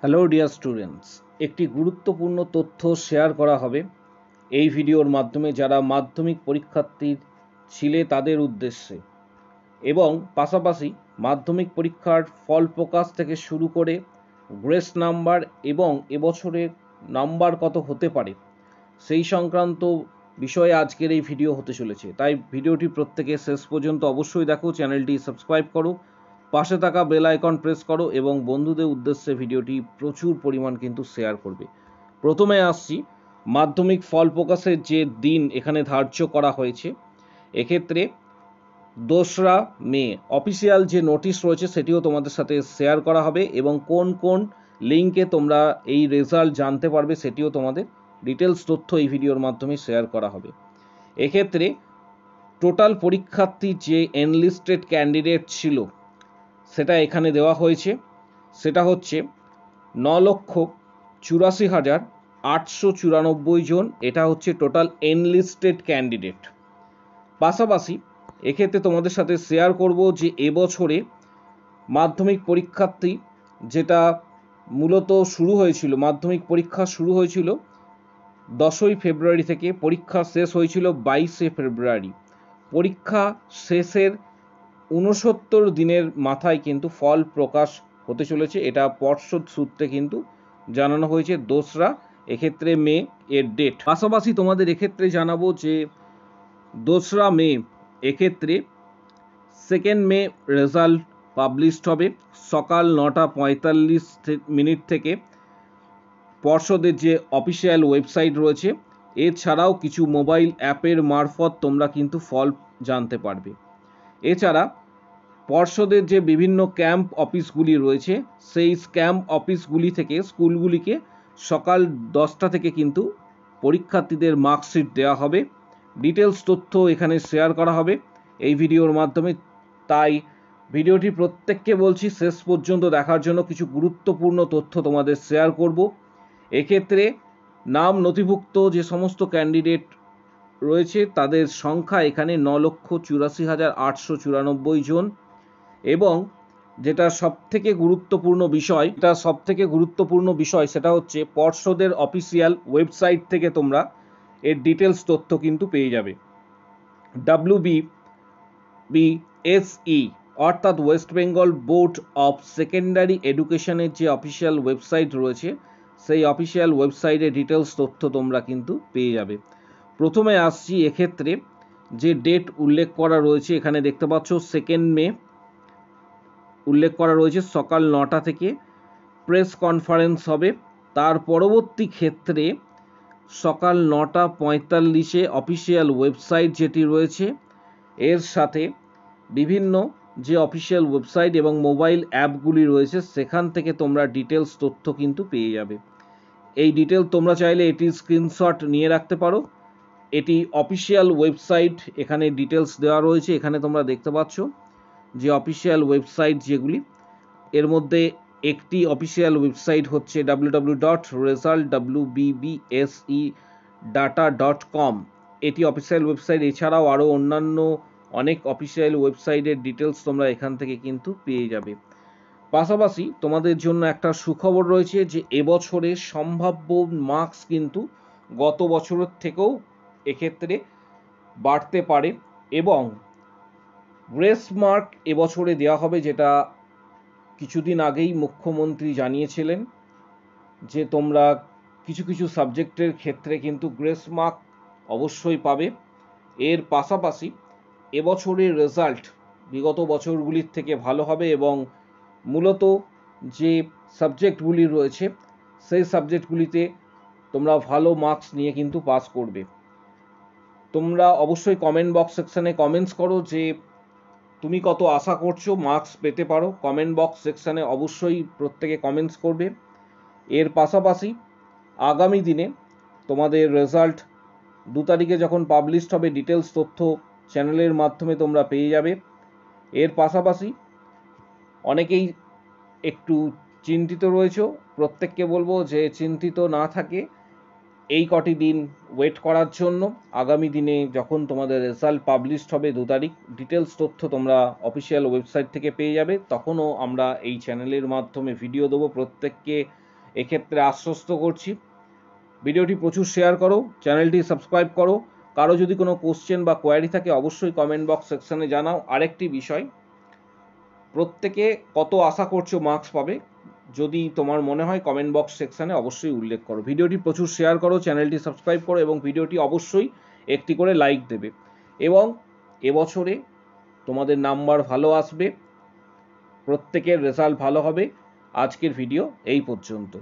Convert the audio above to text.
Hello dear students, একটি গুরুত্বপূর্ণ তথ্য শেয়ার করা হবে এই ভিডিওর মাধ্যমে যারা মাধ্যমিক পরীক্ষার্থী ছিলে তাদের উদ্দেশ্যে, এবং পাশাপাশি মাধ্যমিক পরীক্ষার ফল প্রকাশ থেকে শুরু করে গ্রেস নাম্বার এবং এবছরের নাম্বার কত হতে পারে সেই সংক্রান্ত বিষয়ে আজকের এই ভিডিও হতে চলেছে। তাই ভিডিওটি প্রত্যেকে শেষ পর্যন্ত অবশ্যই দেখো, চ্যানেলটি সাবস্ক্রাইব করো, পাশে থাকা বেল আইকন প্রেস করো এবং বন্ধুদের উদ্দেশ্যে ভিডিওটি প্রচুর পরিমাণ কিন্তু শেয়ার করবে। প্রথমে আসছি মাধ্যমিক ফল প্রকাশের যে দিন এখানে ধার্য করা হয়েছে। এক্ষেত্রে 2রা মে অফিসিয়াল যে নোটিশ রয়েছে সেটিও তোমাদের সাথে শেয়ার করা হবে, এবং কোন কোন লিঙ্কে তোমরা এই রেজাল্ট জানতে পারবে সেটিও তোমাদের ডিটেলস তথ্য এই ভিডিওর মাধ্যমে শেয়ার করা হবে। এক্ষেত্রে টোটাল পরীক্ষার্থী যে এনলিস্টেড ক্যান্ডিডেট ছিল সেটা এখানে দেওয়া হয়েছে, সেটা হচ্ছে 9,84,894 জন। এটা হচ্ছে টোটাল এনলিস্টেড ক্যান্ডিডেট। পাশাপাশি এক্ষেত্রে তোমাদের সাথে শেয়ার করব যে এবছরে মাধ্যমিক পরীক্ষার্থী যেটা মূলত শুরু হয়েছিল, মাধ্যমিক পরীক্ষা শুরু হয়েছিল 10ই ফেব্রুয়ারি থেকে, পরীক্ষা শেষ হয়েছিল 22শে ফেব্রুয়ারি। পরীক্ষা শেষের 69 দিনের মাথায় কিন্তু ফল প্রকাশ হতে চলেছে, এটা পর্ষদ সূত্রে কিন্তু জানানো হয়েছে 2রা এক্ষেত্রে মে এর ডেট। পাশাপাশি তোমাদের এক্ষেত্রে জানাবো যে 2রা মে এক্ষেত্রে 2nd মে রেজাল্ট পাবলিশড হবে সকাল 9:45 থেকে পর্ষদের যে অফিসিয়াল ওয়েবসাইট রয়েছে। এছাড়াও কিছু মোবাইল অ্যাপের মারফত তোমরা কিন্তু ফল জানতে পারবে। এছাড়া পর্ষদের যে বিভিন্ন ক্যাম্প অফিসগুলি রয়েছে সেই ক্যাম্প অফিসগুলি থেকে স্কুলগুলিকে সকাল 10টা থেকে কিন্তু পরীক্ষার্থীদের মার্কশিট দেওয়া হবে। ডিটেলস তথ্য এখানে শেয়ার করা হবে এই ভিডিওর মাধ্যমে। তাই ভিডিওটি প্রত্যেককে বলছি শেষ পর্যন্ত দেখার জন্য, কিছু গুরুত্বপূর্ণ তথ্য তোমাদের শেয়ার করব। এক্ষেত্রে নাম নথিভুক্ত যে সমস্ত ক্যান্ডিডেট রয়েছে তাদের সংখ্যা এখানে 9,84,894 জন, এবং যেটা সবথেকে গুরুত্বপূর্ণ বিষয় সেটা হচ্ছে পর্ষদের অফিসিয়াল ওয়েবসাইট থেকে তোমরা এর ডিটেলস তথ্য কিন্তু পেয়ে যাবে। WBBSE অর্থাৎ West Bengal board of secondary এডুকেশনের যে অফিসিয়াল ওয়েবসাইট রয়েছে সেই অফিসিয়াল ওয়েবসাইটে ডিটেলস তথ্য তোমরা কিন্তু পেয়ে যাবে। প্রথমে আসছি, এক্ষেত্রে যে ডেট উল্লেখ করা রয়েছে এখানে দেখতে পাচ্ছ 2nd মে উল্লেখ করা রয়েছে সকাল 9টা থেকে প্রেস কনফারেন্স হবে। তার পরবর্তী ক্ষেত্রে সকাল 9:45 অফিসিয়াল ওয়েবসাইট যেটি রয়েছে এর সাথে বিভিন্ন যে অফিসিয়াল ওয়েবসাইট এবং মোবাইল অ্যাপগুলি রয়েছে সেখান থেকে তোমরা ডিটেলস তথ্য কিন্তু পেয়ে যাবে। এই ডিটেল তোমরা চাইলে এটি স্ক্রিনশট নিয়ে রাখতে পারো। এটি অফিসিয়াল ওয়েবসাইট, এখানে ডিটেলস দেওয়া রয়েছে। এখানে তোমরা দেখতে পাচ্ছ যে অফিসিয়াল ওয়েবসাইট যেগুলি, এর মধ্যে একটি অফিসিয়াল ওয়েবসাইট হচ্ছে www.result.wbbsedata.com। এটি অফিসিয়াল ওয়েবসাইট। এছাড়াও আরও অন্যান্য অনেক অফিসিয়াল ওয়েবসাইটের ডিটেলস তোমরা এখান থেকে কিন্তু পেয়ে যাবে। পাশাপাশি তোমাদের জন্য একটা সুখবর রয়েছে যে এবছরে সম্ভাব্য মার্কস কিন্তু গত বছরের থেকেও এক্ষেত্রে বাড়তে পারে, এবং গ্রেস মার্ক এবছরে দেওয়া হবে, যেটা কিছুদিন আগেই মুখ্যমন্ত্রী জানিয়েছিলেন যে তোমরা কিছু কিছু সাবজেক্টের ক্ষেত্রে কিন্তু গ্রেস মার্ক অবশ্যই পাবে। এর পাশাপাশি এবছরের রেজাল্ট বিগত বছরগুলির থেকে ভালো হবে, এবং মূলত যে সাবজেক্টগুলি রয়েছে সেই সাবজেক্টগুলিতে তোমরা ভালো মার্কস নিয়ে কিন্তু পাস করবে। তোমরা অবশ্যই কমেন্ট বক্স সেকশানে কমেন্টস করো যে তুমি কত আশা করছো মার্কস পেতে পারো। কমেন্ট বক্স সেকশানে অবশ্যই প্রত্যেকে কমেন্টস করবে। এর পাশাপাশি আগামী দিনে তোমাদের রেজাল্ট 2 তারিখে যখন পাবলিশড হবে ডিটেলস তথ্য চ্যানেলের মাধ্যমে তোমরা পেয়ে যাবে। এর পাশাপাশি অনেকেই একটু চিন্তিত রয়েছে, প্রত্যেককে বলবো যে চিন্তিত না থাকে এই কটি দিন ওয়েট করার জন্য। আগামী দিনে যখন তোমাদের রেজাল্ট পাবলিশড হবে 2 তারিখ, ডিটেলস তথ্য তোমরা অফিসিয়াল ওয়েবসাইট থেকে পেয়ে যাবে। তখনও আমরা এই চ্যানেলের মাধ্যমে ভিডিও দেবো, প্রত্যেককে এক্ষেত্রে আশ্বস্ত করছি। ভিডিওটি প্রচুর শেয়ার করো, চ্যানেলটি সাবস্ক্রাইব করো। কারো যদি কোনো কোশ্চেন বা কোয়ারি থাকে অবশ্যই কমেন্ট বক্স সেকশনে জানাও। আরেকটি বিষয়, প্রত্যেকে কত আশা করছো মার্কস পাবে, যদি তোমার মনে হয় কমেন্ট বক্স সেকশনে অবশ্যই উল্লেখ করো। ভিডিওটি প্রচুর শেয়ার করো, চ্যানেলটি সাবস্ক্রাইব করো এবং ভিডিওটি অবশ্যই একটি করে লাইক দেবে। এবং এবছরে তোমাদের নাম্বার ভালো আসবে, প্রত্যেকের রেজাল্ট ভালো হবে। আজকের ভিডিও এই পর্যন্ত।